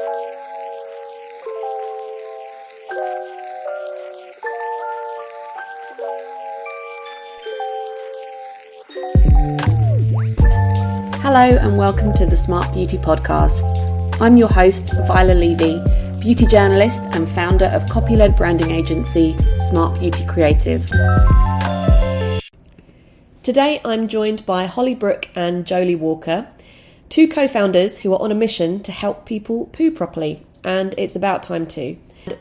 Hello and welcome to the Smart Beauty Podcast. I'm your host, Viola Levy, beauty journalist and founder of copy-led branding agency, Smart Beauty Creative. Today I'm joined by Brooke and Joely Walker, two co-founders who are on a mission to help people poo properly, and it's about time too.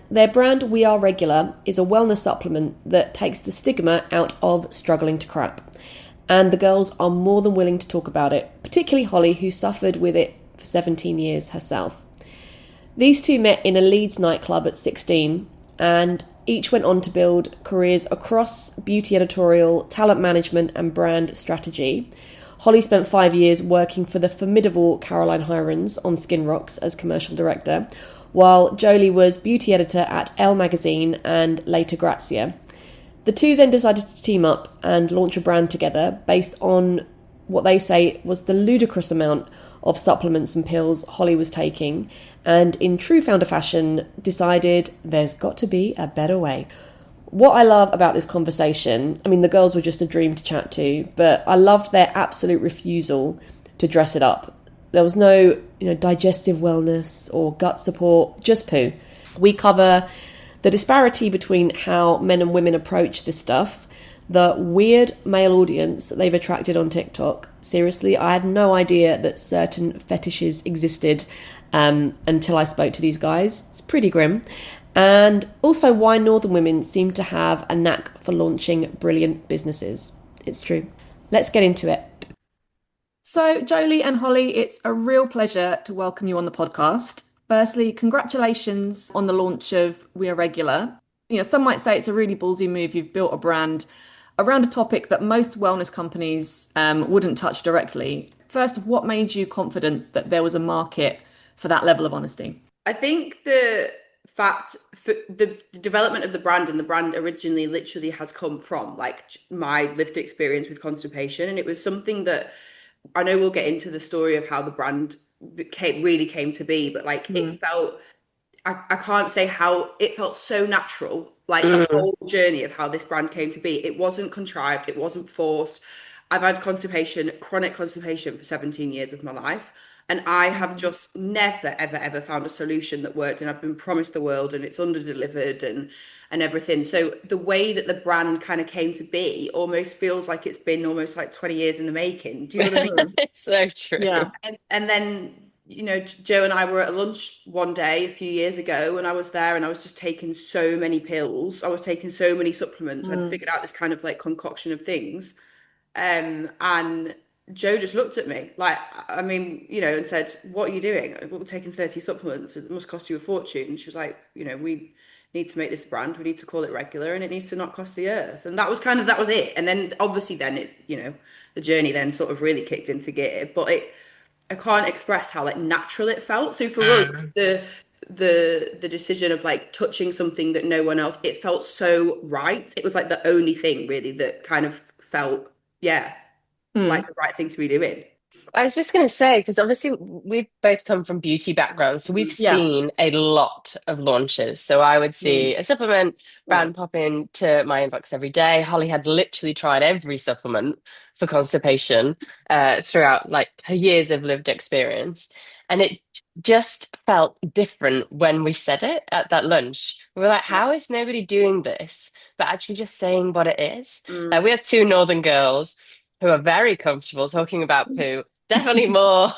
Their brand, We Are Regular, is a wellness supplement that takes the stigma out of struggling to crap. And the girls are more than willing to talk about it, particularly Holly, who suffered with it for 17 years herself. These two met in a Leeds nightclub at 16 and each went on to build careers across beauty editorial, talent management and brand strategy. Holly spent 5 years working for the formidable Caroline Hirons on Skin Rocks as commercial director, while Joely was beauty editor at Elle magazine and later Grazia. The two then decided to team up and launch a brand together based on what they say was the ludicrous amount of supplements and pills Holly was taking, and in true founder fashion decided there's got to be a better way. What I love about this conversation, I mean, the girls were just a dream to chat to, but I loved their absolute refusal to dress it up. There was no, digestive wellness or gut support, just poo. We cover the disparity between how men and women approach this stuff, the weird male audience that they've attracted on TikTok. Seriously, I had no idea that certain fetishes existed until I spoke to these guys. It's pretty grim. And also why Northern women seem to have a knack for launching brilliant businesses. It's true. Let's get into it. So, Joely and Holly, it's a real pleasure to welcome you on the podcast. Firstly, congratulations on the launch of We Are Regular. Some might say it's a really ballsy move. You've built a brand around a topic that most wellness companies wouldn't touch directly. First, what made you confident that there was a market for that level of honesty? I think the fact for the development of the brand, and the brand originally literally has come from my lived experience with constipation. And it was something that I know we'll get into the story of how the brand really came to be, but it felt, I can't say how, it felt so natural, the whole journey of how this brand came to be. It wasn't contrived, it wasn't forced. I've had chronic constipation for 17 years of my life, and I have just never ever found a solution that worked, and I've been promised the world and it's under-delivered and everything. So the way that the brand kind of came to be almost feels like it's been almost 20 years in the making. Do you know what I mean? It's so true. Yeah. And then, Joe and I were at a lunch one day a few years ago, and I was there and I was just taking so many pills. I was taking so many supplements. I'd figured out this kind of concoction of things. And Joe just looked at me and said, "What are you doing? We're taking 30 supplements. It must cost you a fortune." And she was like, "We need to make this brand. We need to call it Regular, and it needs to not cost the earth." And that was it. And then obviously then the journey then sort of really kicked into gear, but I can't express how natural it felt. So for us, the decision of touching something that no one else, it felt so right. It was the only thing really that kind of felt, like the right thing to be doing. I was just going to say, because obviously we've both come from beauty backgrounds, so we've seen a lot of launches. So I would see a supplement brand pop into my inbox every day. Holly had literally tried every supplement for constipation throughout her years of lived experience. And it just felt different when we said it at that lunch. We were like, how is nobody doing this, but actually just saying what it is? We are two Northern girls who are very comfortable talking about poo. Definitely more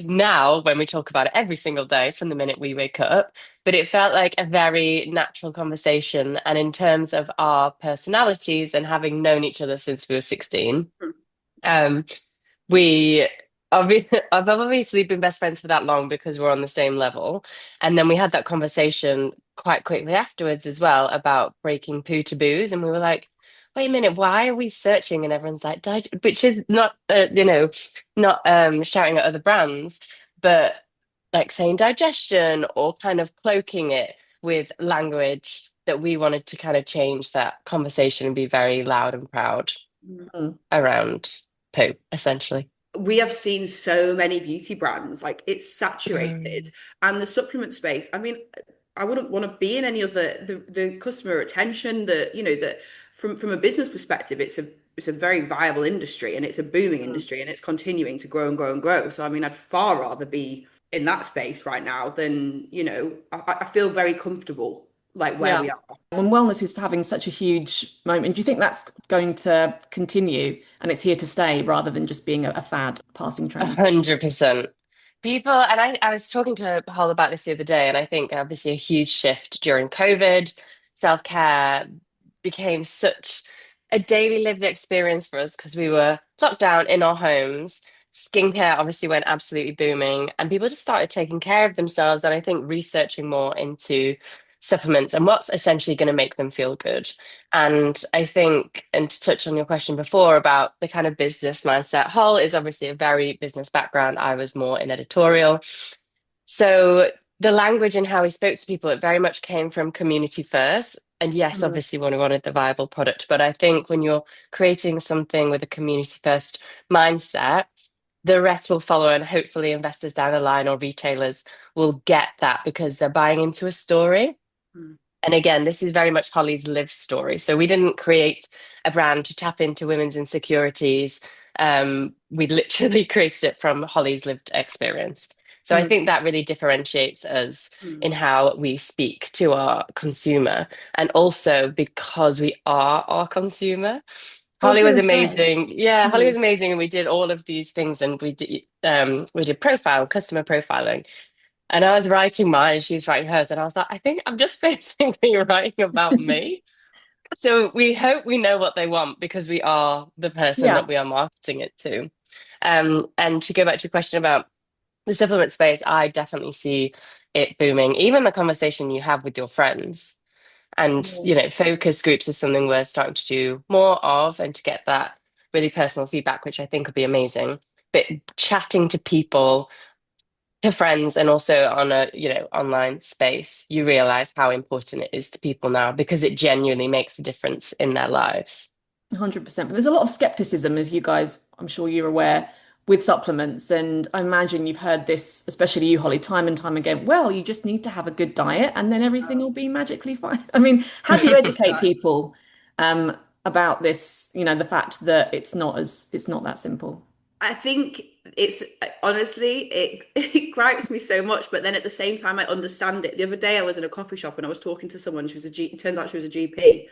now when we talk about it every single day from the minute we wake up. But it felt like a very natural conversation. And in terms of our personalities and having known each other since we were 16, we I've obviously been best friends for that long because we're on the same level. And then we had that conversation quite quickly afterwards as well about breaking poo taboos. And we were like, wait a minute, why are we searching? And everyone's like, which is not, not shouting at other brands, but saying digestion or kind of cloaking it with language that we wanted to kind of change that conversation and be very loud and proud around poo, essentially. we have seen so many beauty brands, like it's saturated. Mm. And the supplement space, I mean, I wouldn't want to be in any other the customer retention, that from a business perspective, it's a very viable industry and it's a booming Mm. industry and it's continuing to grow and grow and grow. So I mean, I'd far rather be in that space right now than, I feel very comfortable like where Yeah. we are. When wellness is having such a huge moment, do you think that's going to continue and it's here to stay rather than just being a fad, passing trend? 100%. People, and I was talking to Paul about this the other day, and I think obviously a huge shift during COVID. Self-care became such a daily lived experience for us because we were locked down in our homes. Skincare obviously went absolutely booming, and people just started taking care of themselves, and I think researching more into supplements and what's essentially going to make them feel good. And I think, and to touch on your question before about the kind of business mindset, Hull is obviously a very business background. I was more in editorial. So the language and how he spoke to people, it very much came from community first. And yes, Mm. obviously, one wanted the viable product. But I think when you're creating something with a community first mindset, the rest will follow, and hopefully, investors down the line or retailers will get that because they're buying into a story. Mm. And again, this is very much Holly's live story. So we didn't create a brand to tap into women's insecurities. We literally created it from Holly's lived experience. So I Mm. think that really differentiates us Mm. in how we speak to our consumer. And also because we are our consumer. I was Holly going was to say. amazing. Yeah, Holly Mm. was amazing. And we did all of these things and we did customer profiling. And I was writing mine and she was writing hers. And I was like, I think I'm just basically writing about me. So we hope we know what they want because we are the person that Yeah. we are marketing it to. And to go back to your question about the supplement space, I definitely see it booming. Even the conversation you have with your friends. And, Mm. focus groups is something we're starting to do more of and to get that really personal feedback, which I think would be amazing. But chatting to people, to friends and also on a online space, you realize how important it is to people now because it genuinely makes a difference in their lives. 100%. But there's a lot of skepticism, as you guys, I'm sure you're aware, with supplements. And I imagine you've heard this, especially you, Holly, time and time again. Well, you just need to have a good diet and then everything will be magically fine. I mean, how do you educate people about this, the fact that it's not that simple? I think it's honestly, it gripes me so much, but then at the same time, I understand it. The other day, I was in a coffee shop and I was talking to someone. She was it turns out she was a GP,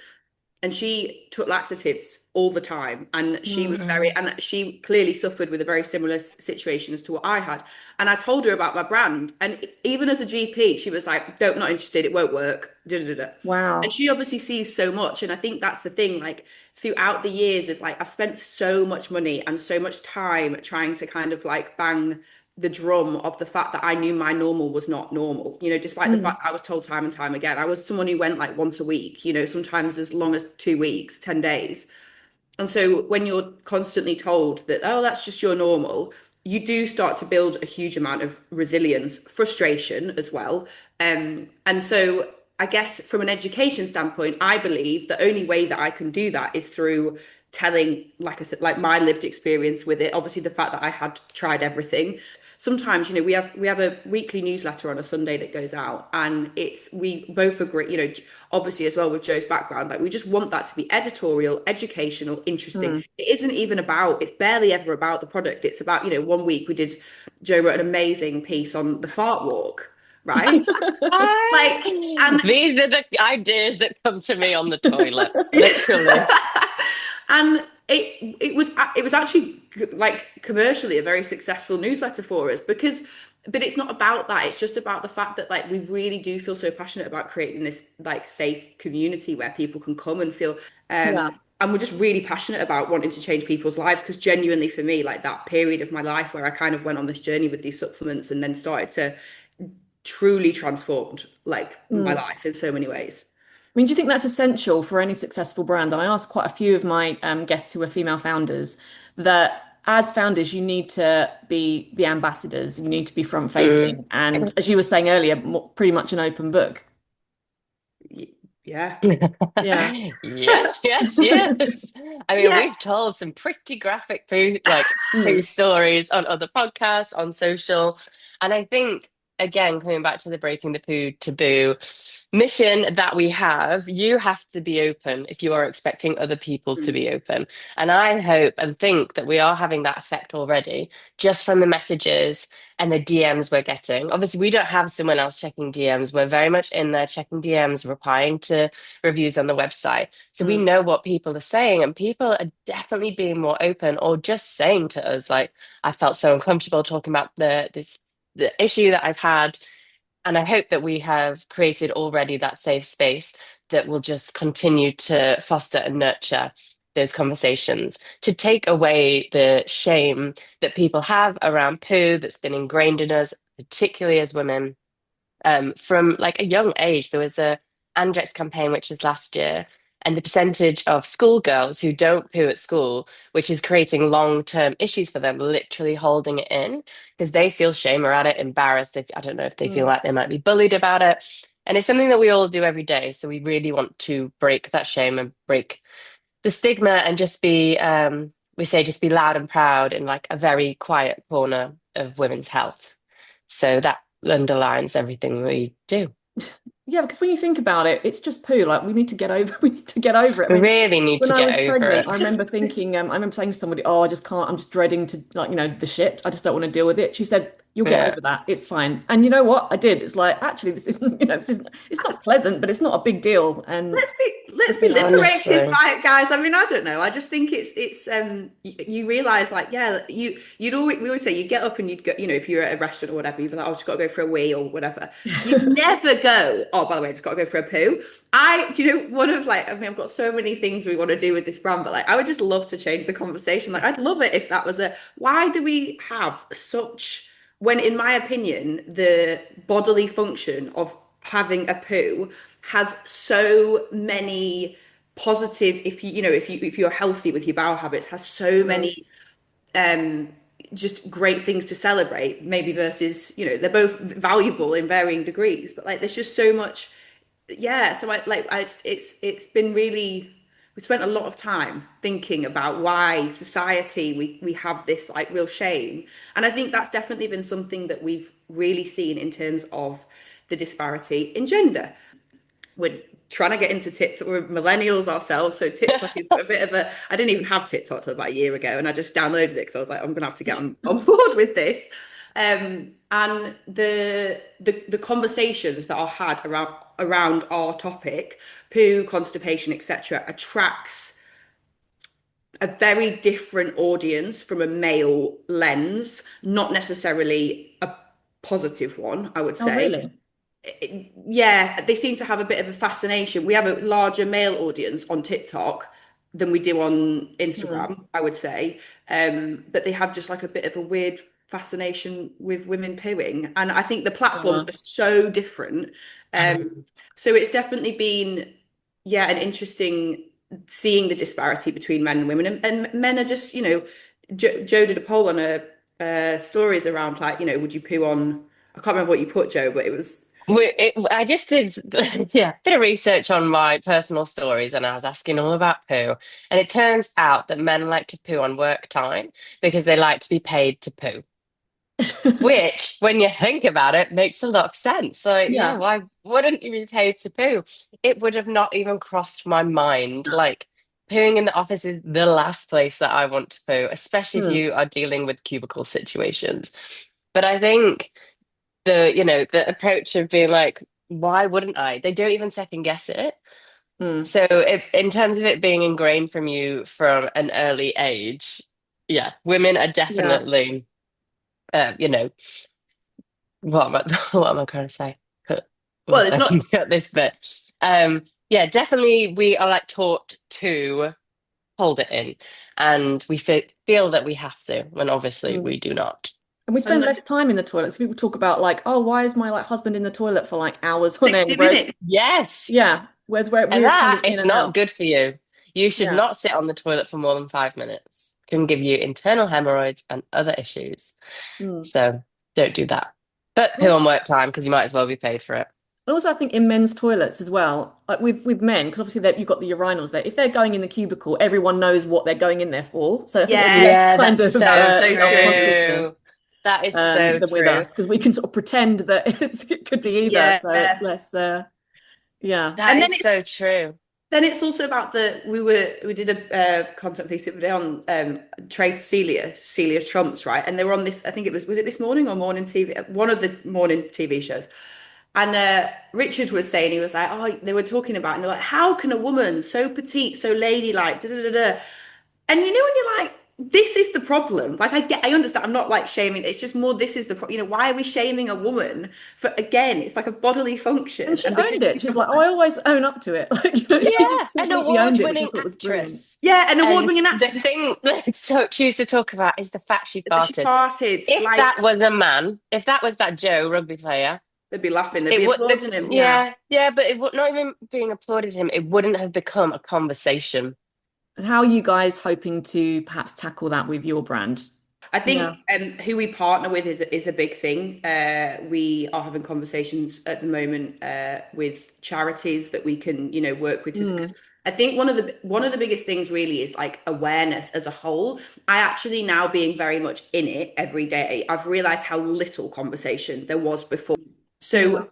and she took laxatives all the time, and Mm. she clearly suffered with a very similar situation as to what I had. And I told her about my brand, and even as a GP, she was like, "Don't, not interested, it won't work." Da, da, da, da. And Wow. she obviously sees so much, and I think that's the thing, like throughout the years of like I've spent so much money and so much time trying to kind of like bang the drum of the fact that I knew my normal was not normal, despite the Mm. fact I was told time and time again. I was someone who went like once a week, sometimes as long as 2 weeks, 10 days. And so when you're constantly told that, oh, that's just your normal, you do start to build a huge amount of resilience, frustration as well. And so I guess from an education standpoint, I believe the only way that I can do that is through telling, like I said, like my lived experience with it. Obviously, the fact that I had tried everything. Sometimes, we have a weekly newsletter on a Sunday that goes out, and we both agree, obviously as well with Joe's background, like we just want that to be editorial, educational, interesting. Mm. It isn't even about, it's barely ever about the product. It's about, one week Joe wrote an amazing piece on the fart walk, right? Like, and These are the ideas that come to me on the toilet, literally. and it was actually like commercially a very successful newsletter for us because but it's not about that. It's just about the fact that like we really do feel so passionate about creating this like safe community where people can come and feel Yeah. and we're just really passionate about wanting to change people's lives because genuinely for me like that period of my life where I kind of went on this journey with these supplements and then started to truly transformed like my Mm. life in so many ways. I mean, do you think that's essential for any successful brand? And I asked quite a few of my guests who are female founders that as founders, you need to be the ambassadors, you need to be front Mm. facing. And as you were saying earlier, pretty much an open book. Yeah. Yeah. Yes, yes, yes. I mean, Yeah. we've told some pretty graphic poo Mm. stories on other podcasts, on social. And I think, again, coming back to the breaking the poo taboo mission that we have, you have to be open if you are expecting other people to Mm. be open. And I hope and think that we are having that effect already, just from the messages and the DMs we're getting. Obviously, we don't have someone else checking DMs. We're very much in there checking DMs, replying to reviews on the website. So we Mm. know what people are saying, and people are definitely being more open or just saying to us, like, I felt so uncomfortable talking about the issue that I've had. And I hope that we have created already that safe space that will just continue to foster and nurture those conversations, to take away the shame that people have around poo that's been ingrained in us, particularly as women, from like a young age. There was a Andrex campaign, which was last year, and the percentage of schoolgirls who don't poo at school, which is creating long-term issues for them, literally holding it in because they feel shame around it, embarrassed. I don't know if they feel Mm. like they might be bullied about it. And it's something that we all do every day. So we really want to break that shame and break the stigma and just be, we say, just be loud and proud in like a very quiet corner of women's health. So that underlines everything we do. Yeah, because when you think about it, it's just poo. Like we need to get over. We need to get over it. I We mean, really need when to I get was over pregnant, it. I remember thinking, I remember saying to somebody, "Oh, I just can't. I'm just dreading to like, the shit. I just don't want to deal with it." She said, "You'll get Yeah. over that. It's fine." And you know what? I did. It's like actually, this isn't, this is. It's not pleasant, but it's not a big deal. And Let's just be being like, liberated Honestly. by it, guys. I mean, I don't know. I just think you realize like, yeah, you'd always, we always say you get up and you'd go, if you're at a restaurant or whatever, you'd be like, oh, I've just got to go for a wee or whatever. You'd never go, oh, by the way, I just got to go for a poo. Do you know, one of like, I mean, I've got so many things we want to do with this brand, but like, I would just love to change the conversation. Like, I'd love it if that was why do we have such, when in my opinion, the bodily function of having a poo has so many positive, if if you're healthy with your bowel habits, has so mm, many um just great things to celebrate, maybe versus, they're both valuable in varying degrees, but like there's just so much. Yeah, so it's been really, we spent a lot of time thinking about why society we have this like real shame. And I think that's definitely been something that we've really seen in terms of the disparity in gender. We're trying to get into TikTok. We're millennials ourselves, so TikTok is a bit of a. I didn't even have TikTok till about a year ago, and I just downloaded it because I was like, I'm gonna have to get on board with this. And the conversations that are had around our topic, poo, constipation, etc., attracts a very different audience from a male lens, not necessarily a positive one, I would oh, say. really? Yeah, they seem to have a bit of a fascination. We have a larger male audience on TikTok than we do on Mm, Instagram, I would say. But they have just like a bit of a weird fascination with women pooing. And I think the platforms wow. are so different. Um, Mm. so it's definitely been, yeah, an interesting seeing the disparity between men and women. And men are just, Joe did a poll on a stories around like, would you poo on, I can't remember what you put, Joe, but it was. I just did, yeah, bit of research on my personal stories, and I was asking all about poo. And it turns out that men like to poo on work time because they like to be paid to poo. Which, when you think about it, makes a lot of sense. So, yeah, Yeah. why wouldn't you be paid to poo? It would have not even crossed my mind. Like, pooing in the office is the last place that I want to poo, especially if Mm, you are dealing with cubicle situations. But I think the approach of being like, why wouldn't I? They don't even second guess it. mm, So, in terms of it being ingrained from you from an early age, yeah, women are yeah. definitely, you know, what am I trying to say? One Well, it's not. second, got this bit. Yeah, definitely we are like taught to hold it in, and we feel that we have to, when obviously Mm. we do not. And we spend And less time in the toilet. So people talk about like, oh, why is my like husband in the toilet for like hours on end? 60 Whereas, minutes. Yes, yeah, whereas and we're kind that of in is and not out. good for you. You should Yeah. not sit on the toilet for more than 5 minutes. Can give you internal hemorrhoids and other issues. Mm. So don't do that. But poo on work time because you might as well be paid for it. And also, I think in men's toilets as well, like with men, because obviously you've got the urinals there. If they're going in the cubicle, everyone knows what they're going in there for. So I think there's less Yes, Yeah, kind that's of so that's so true. true. self-consciousness That is so than with true. us, because we can sort of pretend that it could be either. Yeah. So it's less, yeah. That And is so true. then it's also about we did a content piece the other day on trade Celia's trumps, right? And they were on this, I think was it this morning or morning TV, one of the morning TV shows. And Richard was saying, he was like, oh, they were talking about, and they're like, how can a woman so petite, so ladylike, da da da da. And you know, when you're like, this is the problem. Like, I understand. I'm not like shaming. It's just more, this is the problem. You know, why are we shaming a woman for, again, it's like a bodily And function. she And because owned it. She's like, oh, I always own up to it. Like, she Yeah, just an completely owned it, which I award-winning thought was brilliant. actress. yeah, an And award-winning the actress, thing let's so choose to talk about is the fact she that she farted. farted. If Like, that was a man, if that was that Joe rugby player, they'd be laughing, they'd it be would, applauding him. Yeah. yeah, but it would not even being applauded him, it wouldn't have become a conversation. And how are you guys hoping to perhaps tackle that with your brand? I Yeah. think who we partner with is a big thing. We are having conversations at the moment with charities that we can, you know, work with, just because Mm, I think one of the biggest things really is like awareness as a whole. I actually, now being very much in it every day, I've realized how little conversation there was before. yeah. So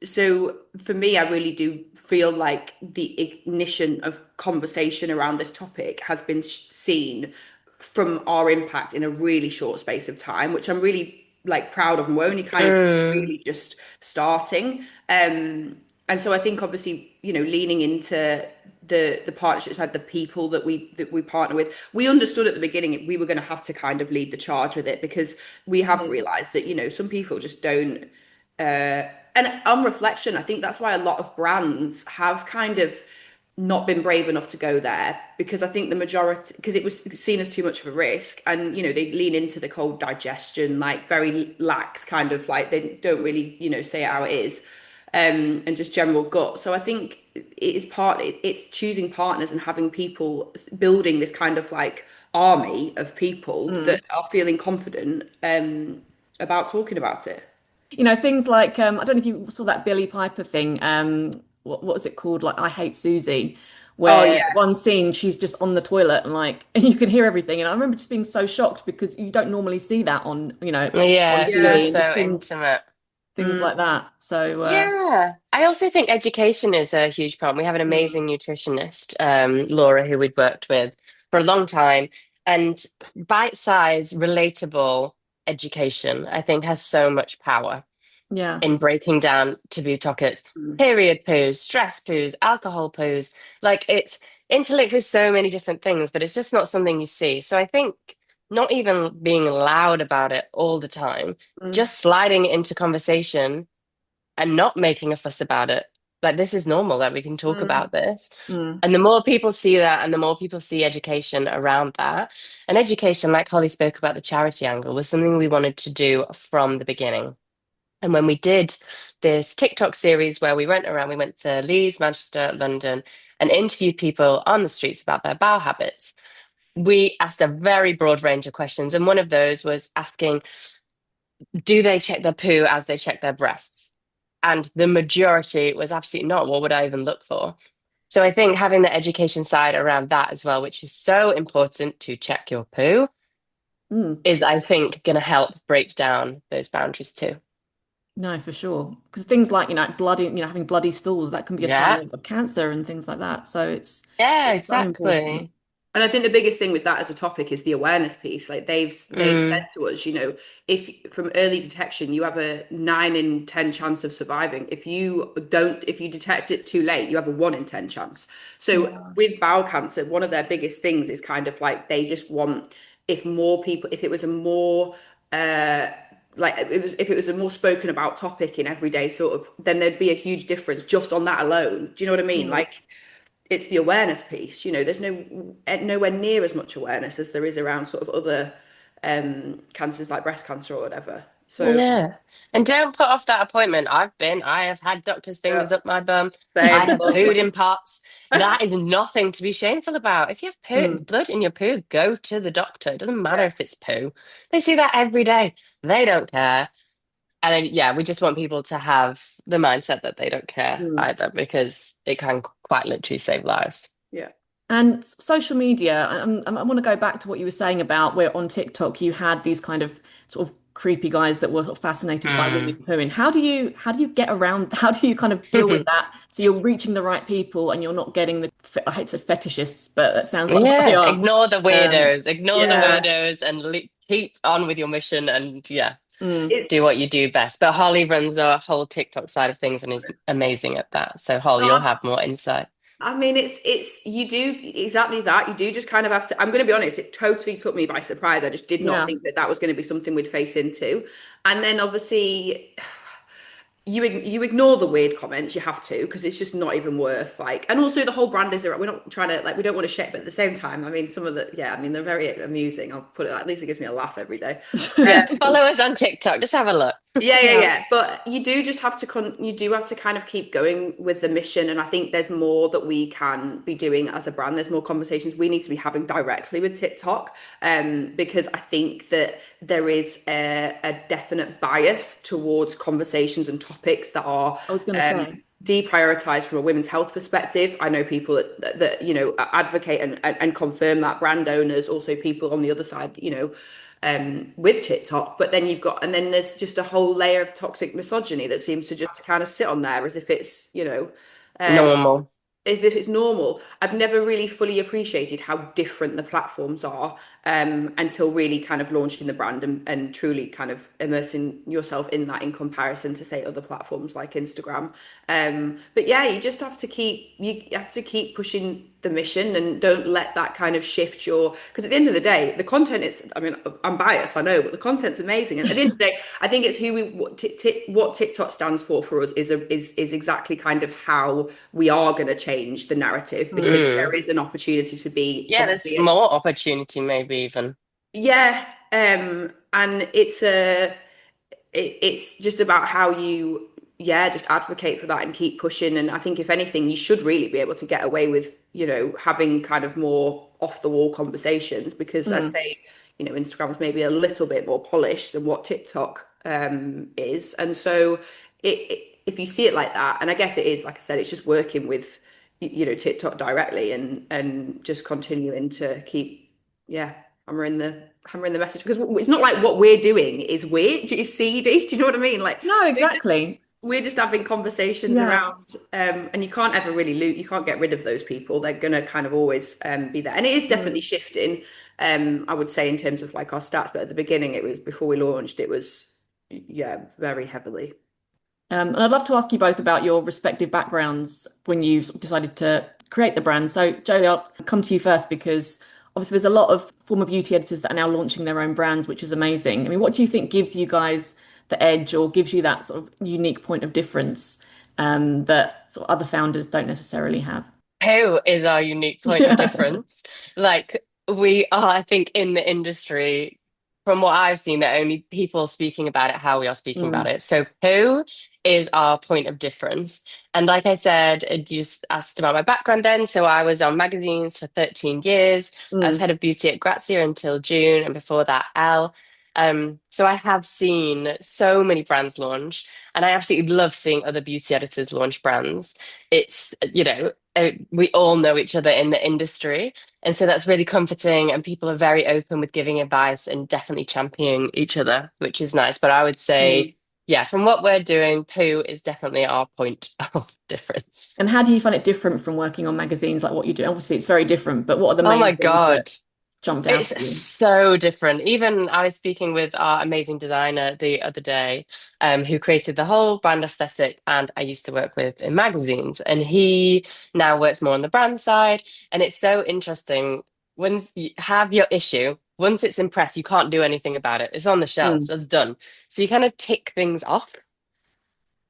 so for me, I really do feel like the ignition of conversation around this topic has been seen from our impact in a really short space of time, which I'm really like proud of. And we're only kind of Mm, really just starting. And so I think obviously, you know, leaning into the partnerships, had the people that we partner with, we understood at the beginning we were going to have to kind of lead the charge with it, because we have Mm, realized that, you know, some people just don't and on reflection, I think that's why a lot of brands have kind of not been brave enough to go there, because I think the majority, because it was seen as too much of a risk, and you know, they lean into the cold digestion, like very lax kind of, like they don't really, you know, say it how it is, and just general gut. So I think it is it's choosing partners and having people building this kind of like army of people mm. that are feeling confident about talking about it. Things like I don't know if you saw that Billy Piper thing. What was it called? Like I Hate Susie, Oh where yeah. one scene she's just on the toilet and like and you can hear everything. And I remember just being so shocked because you don't normally see that on on yeah, it feels TV Yeah. and just so things intimate. Mm. like that. So Yeah, I also think education is a huge problem. We have an Mm. amazing nutritionist, Laura, who we'd worked with for a long time, and bite-sized, relatable education, I think, has so much power yeah. in breaking down taboo topics, Mm. period poos, stress poos, alcohol poos. Like it's interlinked with so many different things, but it's just not something you see. So I think not even being loud about it all the time, Mm, just sliding it into conversation and not making a fuss about it. Like this is normal that we can talk Mm. about this. mm, And the more people see that and the more people see education around that, and education, like Holly spoke about the charity angle, was something we wanted to do from the beginning. And when we did this TikTok series where we went around, we went to Leeds, Manchester, London, and interviewed people on the streets about their bowel habits. We asked a very broad range of questions. And one of those was asking, do they check their poo as they check their breasts? And the majority was absolutely not. What would I even look for? So I think having the education side around that as well, which is so important to check your poo, mm. is I think going to help break down those boundaries too. No, for sure. Because things like bloody, having bloody stools, that can be a sign Yeah. of cancer and things like that. So Yeah, it's so important. exactly. And I think the biggest thing with that as a topic is the awareness piece. Like they've said Mm, to us, you know, if from early detection you have a 9 in 10 chance of surviving. If you detect it too late, you have a 1 in 10 chance. So Yeah. with bowel cancer, one of their biggest things is kind of like they just want, if more people, if it was a more if it was a more spoken about topic in everyday sort of, then there'd be a huge difference just on that alone. Do you know what I mean? Mm. Like, it's the awareness piece. You know, there's nowhere near as much awareness as there is around sort of other cancers like breast cancer or whatever. So yeah. And don't put off that appointment. I have had doctor's yeah, fingers up my bum. I same, have lovely. pooed in pots. That is nothing to be shameful about. If you have Mm. blood in your poo, go to the doctor. It doesn't matter Yeah. if it's poo. They see that every day. They don't care. And yeah, we just want people to have the mindset that they don't care Mm. either, because it can quite literally save lives. Yeah. And social media, I want to go back to what you were saying about where on TikTok you had these kind of sort of creepy guys that were sort of fascinated by women Mm. pooing. How do you get around? How do you kind of deal with that? So you're reaching the right people and you're not getting I hate to say fetishists, but that sounds like what they Yeah, are. ignore the Um, weirdos, ignore the yeah. weirdos, and keep on with your mission. And yeah, Mm. do It's what you do best. But Holly runs the whole TikTok side of things and is amazing at that. So Holly, you'll not. have more insight. I mean, it's you do exactly that. You do just kind of have to. I'm going to be honest. It totally took me by surprise. I just did not Yeah. think that that was going to be something we'd face into. And then obviously, you ignore the weird comments. You have to, because it's just not even worth like. And also the whole brand is around. We're not trying to like. We don't want to shit, but at the same time, I mean, some of the yeah. I mean, they're very amusing. I'll put it. At least it gives me a laugh every day. Yeah, follow us on TikTok. Just have a look. Yeah, yeah, Yeah. yeah. But you do just have to you do have to kind of keep going with the mission. And I think there's more that we can be doing as a brand. There's more conversations we need to be having directly with TikTok. Because I think that there is a definite bias towards conversations and topics that are I was going to say. deprioritized from a women's health perspective. I know people that you know advocate and confirm that, brand owners, also people on the other side, you know, with TikTok. But then you've got, and then there's just a whole layer of toxic misogyny that seems to just kind of sit on there as if it's, you know, um, Normal. as if it's normal. I've never really fully appreciated how different the platforms are until really kind of launching the brand and truly kind of immersing yourself in that in comparison to say other platforms like Instagram. But yeah, you have to keep pushing the mission and don't let that kind of shift your, because at the end of the day the content is, I mean, I'm biased, I know, but the content's amazing. And at the end of the day I think it's who we what TikTok stands for us is exactly kind of how we are going to change the narrative, because there Mm. is an opportunity to be Yeah, there's obviously more opportunity, maybe even. yeah, and it's just about how you yeah just advocate for that and keep pushing. And I think if anything you should really be able to get away with, you know, having kind of more off the wall conversations, because I'd Mm. say, you know, Instagram's maybe a little bit more polished than what TikTok is. And so if you see it like that, and I guess it is, like I said, it's just working with you know TikTok directly and just continuing to keep yeah hammering the message, because it's not like what we're doing is weird, it's seedy. Do you know what I mean? Like No, we're just, exactly. we're just having conversations Yeah. around and you can't ever really you can't get rid of those people. They're gonna kind of always be there, and it is Mm. definitely shifting. I would say in terms of like our stats, but at the beginning it was, before we launched, it was yeah very heavily. And I'd love to ask you both about your respective backgrounds when you sort of decided to create the brand. So, Jolie, I'll come to you first because obviously there's a lot of former beauty editors that are now launching their own brands, which is amazing. I mean, what do you think gives you guys the edge or gives you that sort of unique point of difference that sort of other founders don't necessarily have? Who is our unique point of Yeah. difference? Like, we are, I think, in the industry, from what I've seen, the only people speaking about it how we are speaking about Mm, it. So who is our point of difference? And like I said, you just asked about my background then. So I was on magazines for 13 years. I was mm, head of beauty at Grazia until June, and before that, Elle. So I have seen so many brands launch, and I absolutely love seeing other beauty editors launch brands. It's, you know, we all know each other in the industry. And so that's really comforting. And people are very open with giving advice and definitely championing each other, which is nice. But I would mm. say, yeah, from what we're doing, poo is definitely our point of difference. And how do you find it different from working on magazines like what you do? Obviously, it's very different, but what are the Oh main my things that God. jumped out at It's you? so different. Even I was speaking with our amazing designer the other day, who created the whole brand aesthetic, and I used to work with in magazines, and he now works more on the brand side. And it's so interesting. Once you have your issue, once it's in press, you can't do anything about it. It's on the shelves, Mm. that's done. So you kind of tick things off.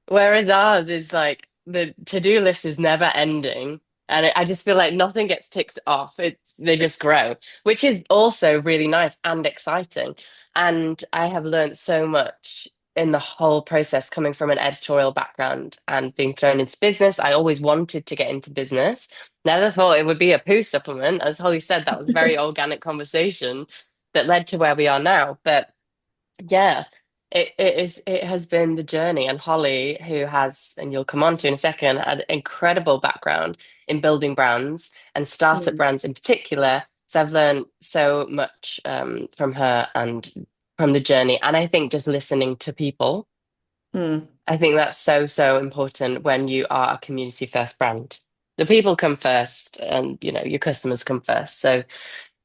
Whereas ours is like the to-do list is never ending. And I just feel like nothing gets ticked off. They just grow, which is also really nice and exciting. And I have learned so much in the whole process coming from an editorial background and being thrown into business. I always wanted to get into business. Never thought it would be a poo supplement. As Holly said, that was a very organic conversation that led to where we are now. But yeah. It has been the journey, and Holly, who has, and you'll come on to in a second, had an incredible background in building brands and startup Mm. brands in particular. So I've learned so much from her and from the journey. And I think just listening to people, Mm. I think that's so, so important when you are a community first brand. The people come first, and your customers come first. So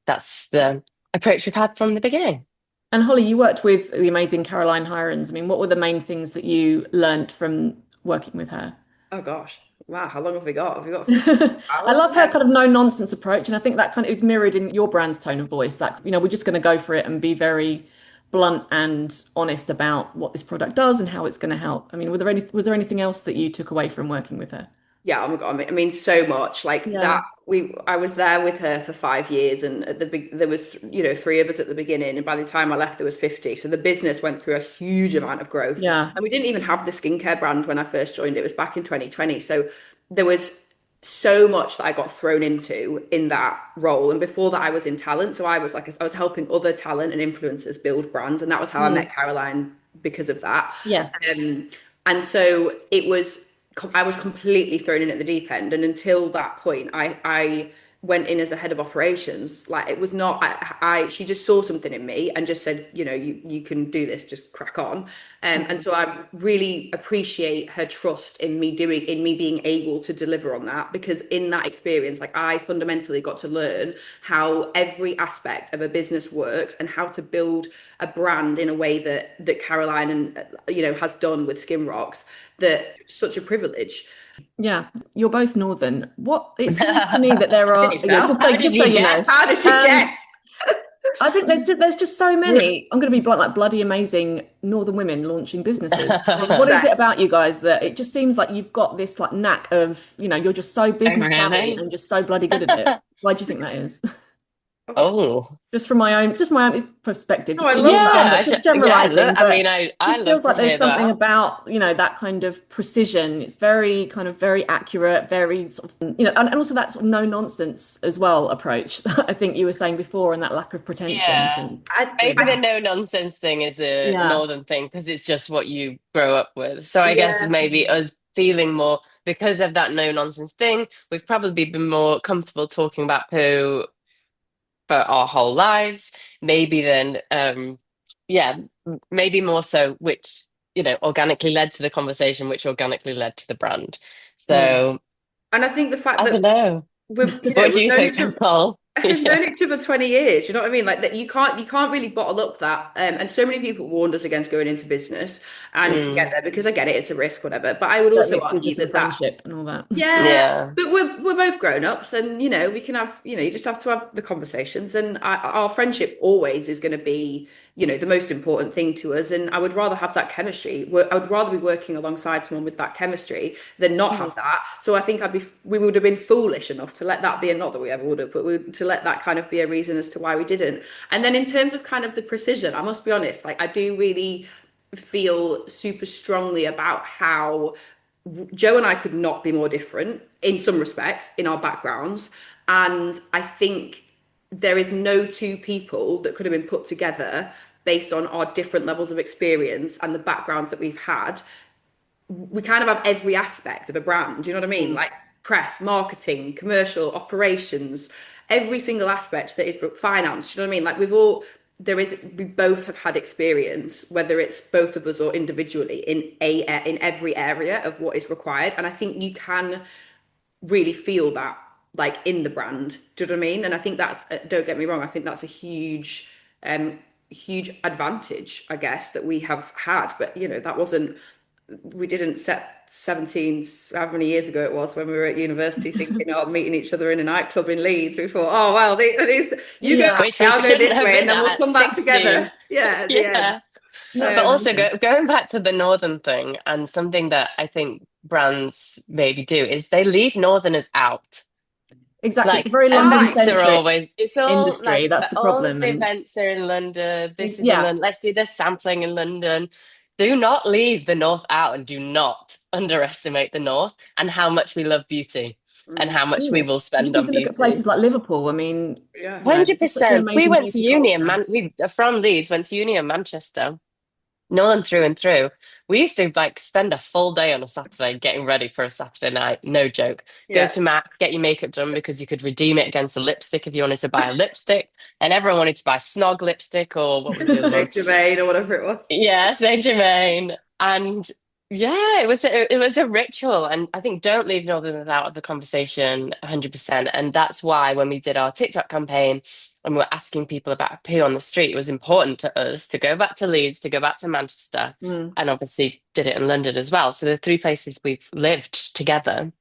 that's the approach we've had from the beginning. And Holly, you worked with the amazing Caroline Hirons. I mean, what were the main things that you learnt from working with her? Oh gosh. Wow, how long have we got? Have we got I hours? love her kind of no nonsense approach, and I think that kind of is mirrored in your brand's tone of voice. That, we're just going to go for it and be very blunt and honest about what this product does and how it's going to help. I mean, was there anything else that you took away from working with her? Yeah, oh my God. I mean, so much like Yeah. that. I was there with her for 5 years, and at the big, there was, three of us at the beginning, and by the time I left, there was 50. So the business went through a huge amount of growth, Yeah. and we didn't even have the skincare brand when I first joined. It was back in 2020. So there was so much that I got thrown into in that role. And before that, I was in talent, so I was helping other talent and influencers build brands, and that was how I Mm. met Caroline because of that. Yes. Um, and so I was completely thrown in at the deep end. And until that point, I went in as the head of operations. Like it was not, she just saw something in me and just said, you can do this, just crack on. And so I really appreciate her trust in me being able to deliver on that, because in that experience, like I fundamentally got to learn how every aspect of a business works and how to build a brand in a way that Caroline and has done with Skin Rocks. That such a privilege. Yeah, you're both northern. What it seems to me that there Can are, you yeah, tell? How did just so you you know. guess? How did you guess? I think there's just so many. I'm going to be blunt, like bloody amazing northern women launching businesses. I mean, what is it Obsessed. about you guys that it just seems like you've got this like knack of, you're just so Oh, business savvy really? and just so bloody good at it. Why do you think that is? Oh. Just from my own perspective, No, just I being love that. Yeah, just yeah. Look, generalizing, I mean, but I just love feels to like there's hear something that. about, that kind of precision. It's very kind of very accurate, very sort of, and also that sort of no nonsense as well approach that I think you were saying before, and that lack of pretension, I Yeah. think I, Maybe the I no nonsense thing is a yeah. northern thing because it's just what you grow up with. So I guess yeah. maybe us feeling more because of that no nonsense thing, we've probably been more comfortable talking about poo for our whole lives. Maybe then, yeah, maybe more so, which, organically led to the conversation, which organically led to the brand. Mm. So And I think the fact I don't that know. What do we've you known think, each other. Nicole? We've Yeah. known each other 20 years, you know what I mean? Like that you can't really bottle up that. And so many people warned us against going into business and Mm, together, because I get it, it's a risk, whatever. But I would That also mixed argue business and that friendship and all that. yeah, yeah. but we're both grown ups, and we can have, you just have to have the conversations, and our friendship always is going to be, the most important thing to us. And I would rather have that chemistry. I would rather be working alongside someone with that chemistry than not Mm. have that. So I think we would have been foolish enough to let that be, and not that we ever would have, but to let that kind of be a reason as to why we didn't. And then in terms of kind of the precision, I must be honest, like I do really feel super strongly about how Joe and I could not be more different in some respects in our backgrounds. And I think there is no two people that could have been put together based on our different levels of experience and the backgrounds that we've had. We kind of have every aspect of a brand. Do you know what I mean? Mm. Like press, marketing, commercial, operations, every single aspect that is finance. Do you know what I mean? Like we both have had experience, whether it's both of us or individually, in every area of what is required. And I think you can really feel that, like in the brand. Do you know what I mean? And I think that's, don't get me wrong, I think that's a huge advantage, I guess, that we have had. But that wasn't, we didn't set 17, how many years ago it was, when we were at university, thinking, oh, meeting each other in a nightclub in Leeds. We thought, oh well, these, you go Yeah. that Which way, we I'll go shouldn't this have way, and been then we'll at come back 16. together. Yeah, at the end. Yeah. No, it's But Um, also amazing. going back to the northern thing, and something that I think brands maybe do is they leave northerners out. Exactly. It's a Like very London why? events are centric always, it's all industry. like That's the all problem. the And events are in London. This is in yeah, London. Let's do this sampling in London. Do not leave the North out, and do not underestimate the North and how much we love beauty and Mm, how much we yeah. will You just spend need on to look at beauty. places like Liverpool. I mean, yeah. it's just such an 100%. We amazing went to beauty uni in culture. We are from Leeds, went to uni in Manchester. Northern through and through. We used to like spend a full day on a Saturday getting ready for a Saturday night. No joke. Go to MAC, get your makeup done because you could redeem it against a lipstick if you wanted to buy a lipstick. And everyone wanted to buy Snog lipstick or what was the other one? Saint Germain or whatever it was. Yeah, Saint Germain. And yeah, it was a ritual. And I think don't leave Northerners out of the conversation 100%. And that's why when we did our TikTok campaign and we were asking people about a poo on the street, it was important to us to go back to Leeds, to go back to Manchester, and obviously did it in London as well. So the three places we've lived together.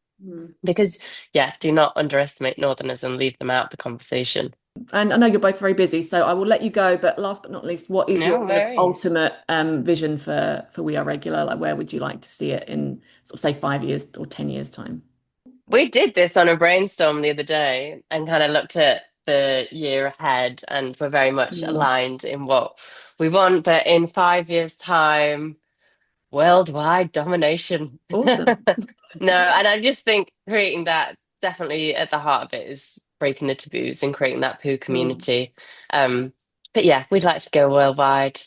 Because, yeah, do not underestimate Northerners and leave them out of the conversation. And I know you're both very busy, so I will let you go. But last but not least, what is your worries. ultimate vision for We Are Regular? Like, where would you like to see it in, sort of, say, 5 years or 10 years time? We did this on a brainstorm the other day and kind of looked at the year ahead, and we're very much aligned in what we want. But in 5 years' time, worldwide domination. Awesome. No, and I just think creating that, definitely at the heart of it is breaking the taboos and creating that poo community. But yeah, we'd like to go worldwide.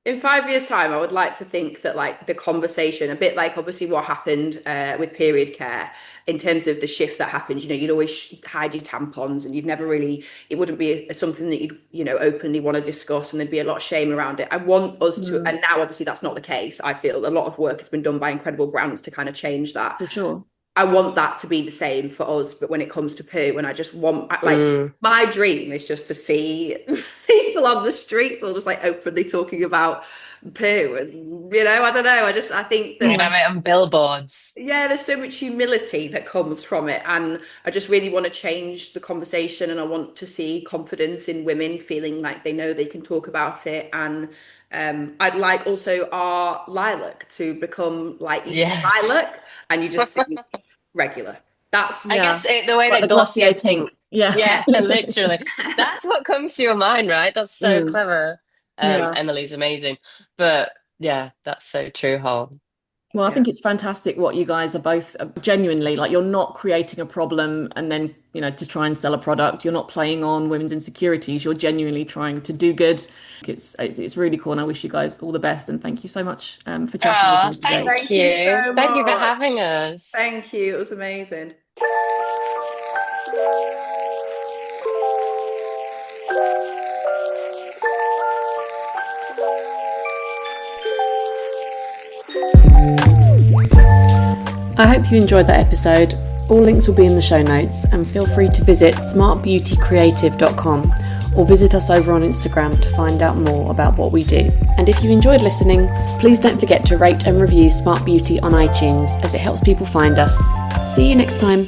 In 5 years' time, I would like to think that like the conversation, a bit like obviously what happened with period care, in terms of the shift that happened, you'd always hide your tampons and you'd never really, it wouldn't be something that you'd, openly want to discuss, and there'd be a lot of shame around it. I want us to, and now obviously that's not the case. I feel a lot of work has been done by incredible brands to kind of change that. For sure. I want that to be the same for us, but when it comes to poo, and I just want, like, my dream is just to see people on the streets all just like openly talking about poo, and I don't know, I think that, have it on billboards. Yeah, there's so much humility that comes from it, and I just really want to change the conversation, and I want to see confidence in women feeling like they know they can talk about it. And I'd like also our lilac to become like lilac, and you just think regular. That's I guess the way that Glossier pink. Yeah, literally. That's what comes to your mind, right? That's so clever. Emily's amazing. But yeah, that's so true, Hol. Well, I think it's fantastic what you guys are both genuinely, like, you're not creating a problem and then, to try and sell a product. You're not playing on women's insecurities. You're genuinely trying to do good. It's really cool, and I wish you guys all the best. And thank you so much for chatting with me today. Thank you. Thank you for having us. Thank you. It was amazing. I hope you enjoyed that episode. All links will be in the show notes, and feel free to visit smartbeautycreative.com or visit us over on Instagram to find out more about what we do. And if you enjoyed listening, please don't forget to rate and review Smart Beauty on iTunes, as it helps people find us. See you next time.